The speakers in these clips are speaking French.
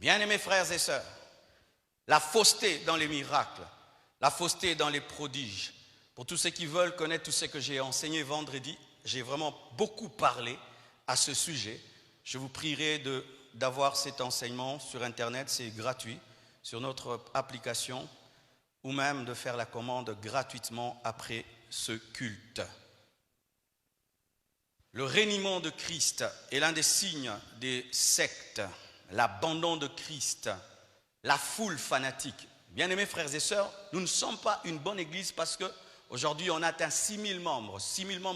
Bien-aimés frères et sœurs, la fausseté dans les miracles, la fausseté dans les prodiges. Pour tous ceux qui veulent connaître tout ce que j'ai enseigné vendredi, j'ai vraiment beaucoup parlé à ce sujet. Je vous prierai d'avoir cet enseignement sur Internet, c'est gratuit, sur notre application, ou même de faire la commande gratuitement après ce culte. Le reniement de Christ est l'un des signes des sectes, l'abandon de Christ, la foule fanatique. Bien-aimés frères et sœurs, nous ne sommes pas une bonne église parce qu'aujourd'hui on atteint 6000 membres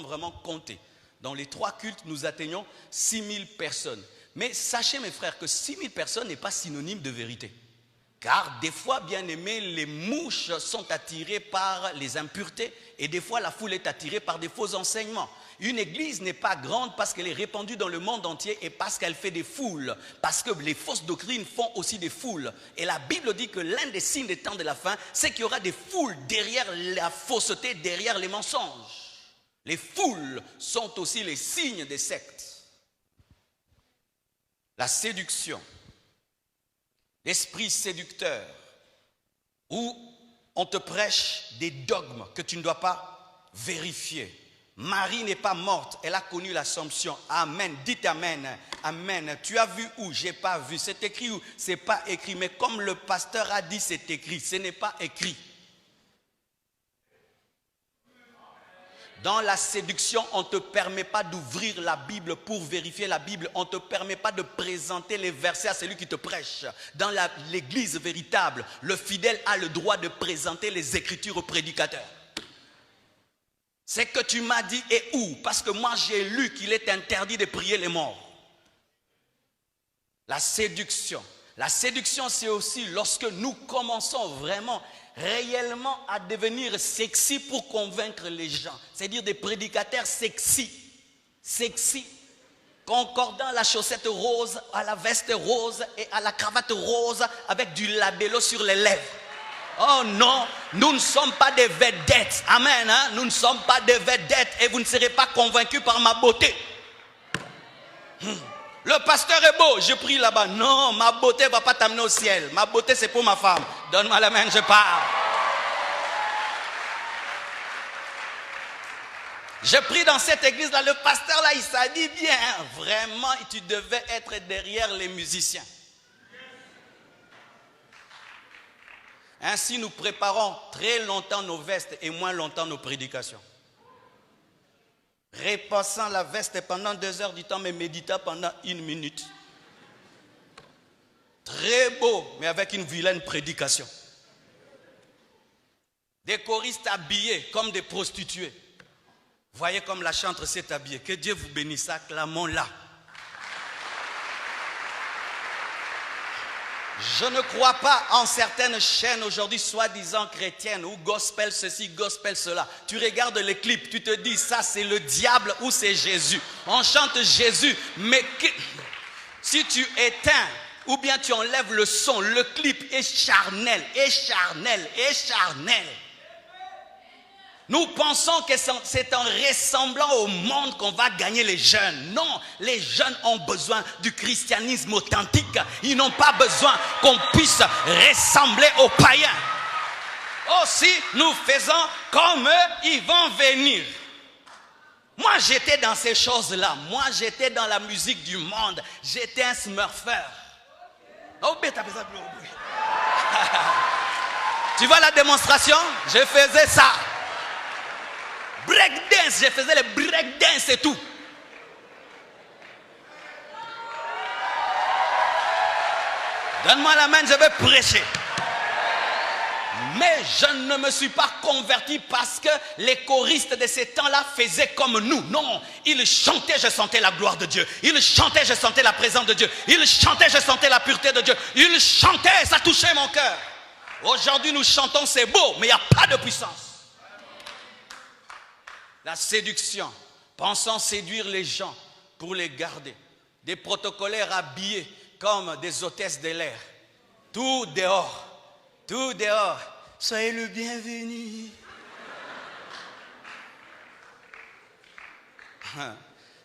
vraiment comptés. Dans les 3 cultes, nous atteignons 6000 personnes. Mais sachez mes frères que 6000 personnes n'est pas synonyme de vérité. Car des fois, bien aimés, les mouches sont attirées par les impuretés et des fois la foule est attirée par des faux enseignements. Une église n'est pas grande parce qu'elle est répandue dans le monde entier et parce qu'elle fait des foules. Parce que les fausses doctrines font aussi des foules. Et la Bible dit que l'un des signes des temps de la fin, c'est qu'il y aura des foules derrière la fausseté, derrière les mensonges. Les foules sont aussi les signes des sectes. La séduction, l'esprit séducteur, où on te prêche des dogmes que tu ne dois pas vérifier. Marie n'est pas morte, elle a connu l'Assomption. Amen, dites amen, amen. Tu as vu où? J'ai pas vu. C'est écrit où? C'est pas écrit. Mais comme le pasteur a dit, c'est écrit. Ce n'est pas écrit. Dans la séduction, on ne te permet pas d'ouvrir la Bible pour vérifier la Bible. On ne te permet pas de présenter les versets à celui qui te prêche. Dans l'église véritable, le fidèle a le droit de présenter les Écritures au prédicateur. C'est que tu m'as dit et où? Parce que moi j'ai lu qu'il est interdit de prier les morts. La séduction. La séduction, c'est aussi lorsque nous commençons vraiment, réellement à devenir sexy pour convaincre les gens. C'est-à-dire des prédicateurs sexy. Sexy. Concordant à la chaussette rose, à la veste rose et à la cravate rose avec du labello sur les lèvres. Oh non, nous ne sommes pas des vedettes. Amen. Hein? Nous ne sommes pas des vedettes et vous ne serez pas convaincus par ma beauté. Le pasteur est beau, je prie là-bas. Non, ma beauté ne va pas t'amener au ciel. Ma beauté, c'est pour ma femme. Donne-moi la main, je pars. Je prie dans cette église-là. Le pasteur, là, il s'est dit bien. Vraiment, tu devais être derrière les musiciens. Ainsi, nous préparons très longtemps nos vestes et moins longtemps nos prédications. Repassant la veste pendant 2 heures du temps, mais méditant pendant 1 minute. Très beau, mais avec une vilaine prédication. Des choristes habillés comme des prostituées. Voyez comme la chantre s'est habillée. Que Dieu vous bénisse, acclamons-la. Je ne crois pas en certaines chaînes aujourd'hui soi-disant chrétiennes ou gospel ceci, gospel cela. Tu regardes les clips, tu te dis ça c'est le diable ou c'est Jésus. On chante Jésus, mais si tu éteins ou bien tu enlèves le son, le clip est charnel, est charnel, est charnel. Nous pensons que c'est en ressemblant au monde qu'on va gagner les jeunes. Non, les jeunes ont besoin du christianisme authentique. Ils n'ont pas besoin qu'on puisse ressembler aux païens. Aussi, nous faisons comme eux, ils vont venir. Moi, j'étais dans ces choses-là. Moi, j'étais dans la musique du monde. J'étais un smurfeur. Oh, tu vois la démonstration? Je faisais ça. Breakdance, je faisais les breakdance et tout. Donne-moi la main, je vais prêcher. Mais je ne me suis pas converti parce que les choristes de ces temps-là faisaient comme nous. Non, ils chantaient, je sentais la gloire de Dieu. Ils chantaient, je sentais la présence de Dieu. Ils chantaient, je sentais la pureté de Dieu. Ils chantaient, ça touchait mon cœur. Aujourd'hui, nous chantons, c'est beau, mais il n'y a pas de puissance. La séduction, pensant séduire les gens pour les garder. Des protocolaires habillés comme des hôtesses de l'air. Tout dehors, tout dehors. Soyez le bienvenu.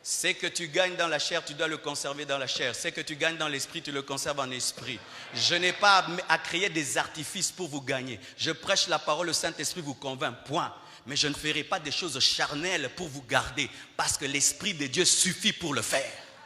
Ce que tu gagnes dans la chair, tu dois le conserver dans la chair. Ce que tu gagnes dans l'esprit, tu le conserves en esprit. Je n'ai pas à créer des artifices pour vous gagner. Je prêche la parole, le Saint-Esprit vous convainc, point. Mais je ne ferai pas des choses charnelles pour vous garder, parce que l'Esprit de Dieu suffit pour le faire.